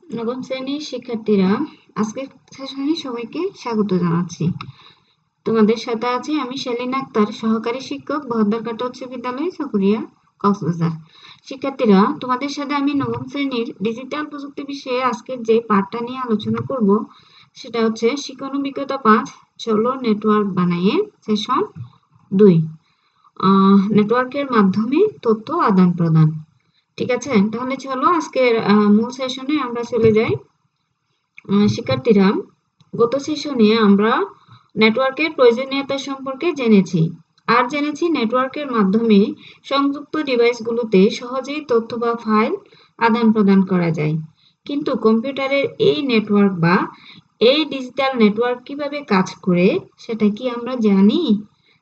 নবম শ্রেণীর শিক্ষার্থীরা, আজকের সেশনে সবাইকে স্বাগত জানাচ্ছি। তোমাদের সাথে আছি আমি শালীন আক্তার, সহকারী শিক্ষক, বহদ্দারঘাট উচ্চ বিদ্যালয়, চকরিয়া, কক্সবাজার। শিক্ষার্থীরা, তোমাদের সাথে আমি নবম শ্রেণীর ডিজিটাল প্রযুক্তি বিষয়ে আজকের যে পাঠটা নিয়ে আলোচনা করব সেটা হচ্ছে শিক্ষণ অভিজ্ঞতা 5, চলো নেটওয়ার্ক বানাইয়ে, সেশন 2, নেটওয়ার্কের মাধ্যমে তথ্য আদান প্রদান। ঠিক আছে, তাহলে চলো আজকের মূল সেশনে আমরা চলে যাই। শিক্ষার্থীরা, গত সেশনে আমরা নেটওয়ার্কের প্রয়োজনীয়তা সম্পর্কে জেনেছি আর জেনেছি নেটওয়ার্কের মাধ্যমে সংযুক্ত ডিভাইসগুলোতে সহজেই তথ্য বা ফাইল আদান প্রদান করা যায়। কিন্তু কম্পিউটারের এই নেটওয়ার্ক বা এই ডিজিটাল নেটওয়ার্ক কিভাবে কাজ করে সেটা কি আমরা জানি?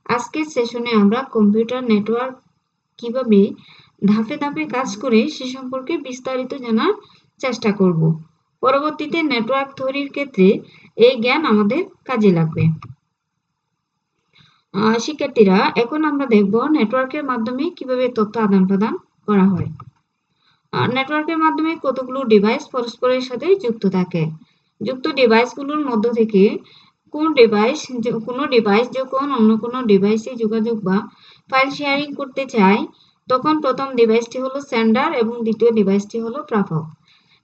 আজকের সেশনে আমরা কম্পিউটার নেটওয়ার্ক কিভাবে ধাপে ধাপে কাজ করে সে সম্পর্কে বিস্তারিত জানার চেষ্টা করব। পরবর্তীতে নেটওয়ার্ক তৈরির ক্ষেত্রে এই জ্ঞান আমাদের কাজে লাগবে। শিক্ষার্থীরা, এখন আমরা দেখব নেটওয়ার্কের মাধ্যমে কিভাবে তথ্য আদান প্রদান করা হয়। নেটওয়ার্কের মাধ্যমে কতগুলো ডিভাইস পরস্পরের সাথে যুক্ত থাকে। যুক্ত ডিভাইসগুলোর মধ্য থেকে কোনো ডিভাইস যখন অন্য কোনো ডিভাইসে যোগাযোগ বা ফাইল শেয়ারিং করতে চায়, তখন প্রথম ডিভাইসটি হলো সেন্ডার এবং দ্বিতীয় ডিভাইসটি হলো প্রাপক।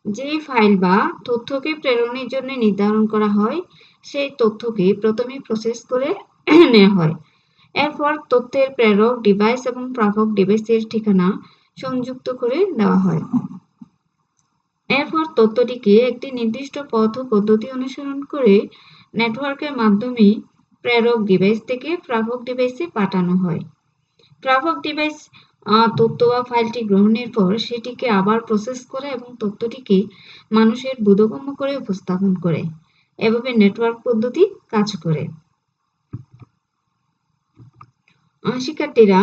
যে ফাইল বা তথ্যকে প্রেরণের জন্য নির্ধারণ করা হয়, সেই তথ্যকে প্রথমে প্রসেস করে নেওয়া হয়। এরপর তথ্যের প্রেরক ডিভাইস এবং প্রাপক ডিভাইসের ঠিকানা সংযুক্ত করে দেওয়া হয়। এরপর তথ্যটিকে একটি নির্দিষ্ট পথ ও পদ্ধতি অনুসরণ করে নেটওয়ার্কের মাধ্যমে প্রেরক ডিভাইস থেকে প্রাপক ডিভাইসে পাঠানো হয়। প্রাপক ডিভাইস তথ্য বা ফাইলটি গ্রহণের পর সেটিকে আবার প্রসেস করে এবং তথ্যটিকে মানুষের বোধগম্য করে উপস্থাপন করে। এভাবে নেটওয়ার্ক পদ্ধতি কাজ করে। শিক্ষার্থীরা,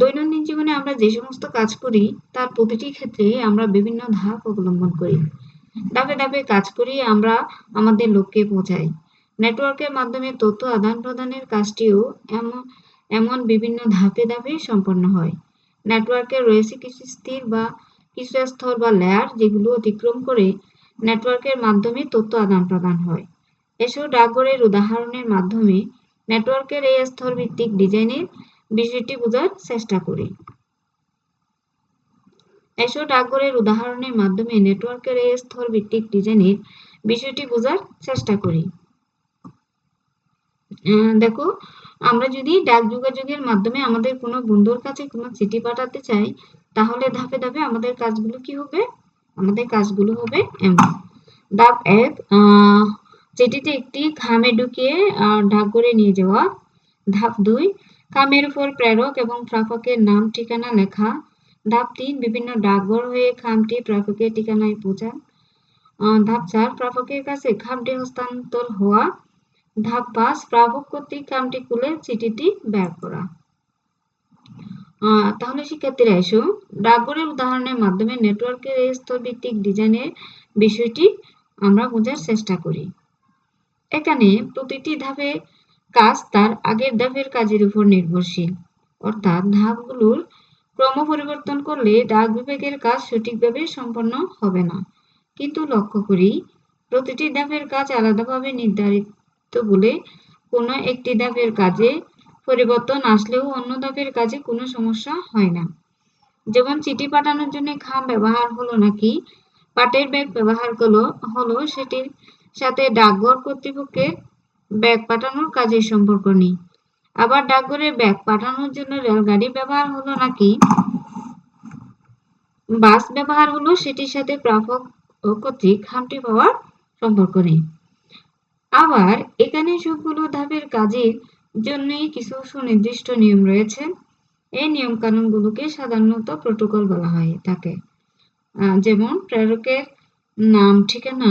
দৈনন্দিন জীবনে আমরা যে সমস্ত কাজ করি তার প্রতিটি ক্ষেত্রে আমরা বিভিন্ন ধাপ অবলম্বন করি। ধাপে ধাপে কাজ করি আমরা আমাদের লক্ষ্যে পৌঁছাই। নেটওয়ার্কের মাধ্যমে তথ্য আদান প্রদানের কাজটিও এমন বিভিন্ন ধাপে ধাপে সম্পন্ন হয়। নেটওয়ার্কে রয়েছে কিছু স্থির বা কিছু স্তর বা লেয়ার, যেগুলো অতিক্রম করে নেটওয়ার্কের মাধ্যমে তথ্য আদান প্রদান হয়। এসব ডাকঘরের উদাহরণের মাধ্যমে নেটওয়ার্কের এই স্তর ভিত্তিক ডিজাইনের বিষয়টি বোঝার চেষ্টা করি। এসব ডাকঘরের উদাহরণের মাধ্যমে নেটওয়ার্কের এই স্তর ভিত্তিক ডিজাইনের বিষয়টি বোঝার চেষ্টা করি। দেখো, আমরা যদি ডাক যোগাযোগের মাধ্যমে আমাদের কোনো বন্ধুর কাছে কোনো চিঠি পাঠাতে চাই, তাহলে ধাপে ধাপে আমাদের কাজগুলো কি হবে? আমাদের কাজগুলো হবে এমন। ধাপ 1, চিঠিতে একটি খামে ঢুকিয়ে ডাকঘরে নিয়ে যাওয়া। ধাপ 2, খামের উপর প্রেরক এবং প্রাপকের নাম ঠিকানা লেখা। ধাপ 3, বিভিন্ন ডাকঘর হয়ে খামটি প্রাপকের ঠিকানায় পৌঁছান। ধাপ 4, প্রাপকের কাছে খামটি হস্তান্তর হওয়া। ধাপ 5, প্রাপক কর্তৃক খামটি খুলে চিঠিটি বের করা। তাহলে শিক্ষার্থীরা এসো ডাকঘরের উদাহরণের মাধ্যমে নেটওয়ার্কের এই স্তর ভিত্তিক ডিজাইনের বিষয়টি আমরা বোঝার চেষ্টা করি। এখানে প্রতিটি ধাপে কাজ তার আগের ধাপের কাজের উপর নির্ভরশীল, অর্থাৎ ধাপগুলোর ক্রম পরিবর্তন করলে ডাক বিভাগের কাজ সঠিকভাবে সম্পন্ন হবে না। কিন্তু লক্ষ্য করি, প্রতিটি ধাপের কাজ আলাদাভাবে নির্ধারিত বলে কোনো একটি ধাপের কাজে পরিবর্তন আসলেও অন্য ধাপের কাজে কোনো সমস্যা হয় না। যেমন চিঠি পাঠানোর জন্য খাম ব্যবহার হলো নাকি পাটের ব্যাগ ব্যবহার হলো, সেটির সাথে ডাকঘর কর্তৃপক্ষের ব্যাগ পাঠানোর কাজের সম্পর্ক নেই। আবার ডাকঘরে ব্যাগ পাঠানোর জন্য রেলগাড়ি ব্যবহার হলো নাকি বাস ব্যবহার হলো, সেটির সাথে প্রাপক কর্তৃক খামটি পাওয়ার সম্পর্ক নেই। আবার এখানে সবগুলো ধাপের কাজের জন্যই কিছু সুনির্দিষ্ট নিয়ম রয়েছে। এই নিয়ম কানুনগুলোকে সাধারণত প্রোটোকল বলা হয় থাকে। যেমন প্রেরকের নাম ঠিকানা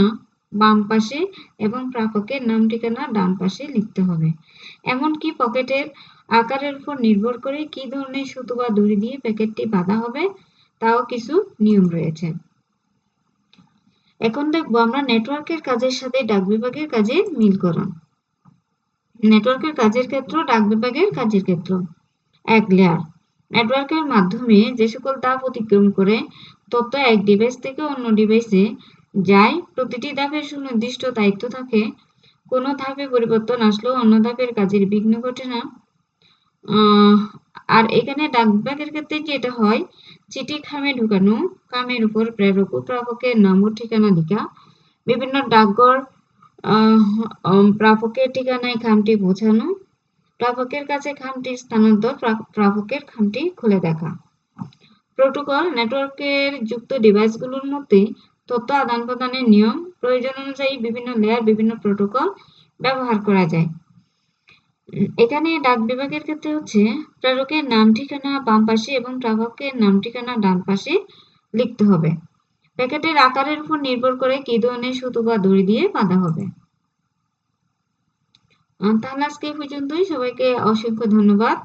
বাম পাশে এবং প্রাপকের নাম ঠিকানা ডান পাশে লিখতে হবে। এমনকি পকেটের আকারের উপর নির্ভর করে কি ধরনের সুতো বা দড়ি দিয়ে প্যাকেটটি বাঁধা হবে তাও কিছু নিয়ম রয়েছে। এখন দেখবো আমরা নেটওয়ার্কের কাজের সাথে ডাক বিভাগের কাজের মিলকরণ। নেটওয়ার্কের কাজের ক্ষেত্র, ডাক বিভাগের কাজের ক্ষেত্র। 1, লেয়ার। নেটওয়ার্কের মাধ্যমে যে সকল ধাপ অতিক্রম করে তথ্য এক ডিভাইস থেকে অন্য ডিভাইসে যায়। প্রতিটি ধাপের সুনির্দিষ্ট দায়িত্ব থাকে। কোনো ধাপে পরিবর্তন আসলেও অন্য ধাপের কাজের বিঘ্ন ঘটে না। আর এখানে ডাক বিভাগের ক্ষেত্রে যেটা হয়, চিঠি খামে ঢুকানো, খামের উপর প্রেরক ও প্রাপকের নাম ও ঠিকানা লেখা, বিভিন্ন ডাকঘর প্রাপকের ঠিকানায় খামটি পৌঁছানো, প্রাপকের কাছে খামটি স্থানান্তর, প্রাপকের খামটি খুলে দেখা। প্রোটোকল নেটওয়ার্কের যুক্ত ডিভাইসগুলোর মধ্যে তথ্য আদান-প্রদানের নিয়ম, প্রয়োজন অনুযায়ী বিভিন্ন লেয়ার, বিভিন্ন প্রোটোকল ব্যবহার করা যায়। এখানে ডাক বিভাগের ক্ষেত্রে হচ্ছে প্রেরকের নাম ঠিকানা বাম পাশে এবং প্রাপকের নাম ঠিকানা ডান পাশে লিখতে হবে। প্যাকেটের আকারের উপর নির্ভর করে কি ধরনের সুতো বা দড়ি দিয়ে বাঁধা হবে। তাহলে আজকে এই পর্যন্তই। সবাইকে অসংখ্য ধন্যবাদ।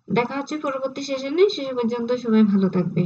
দেখা হচ্ছে পরবর্তী সেশনে। শেষ পর্যন্ত সবাই ভালো থাকবে।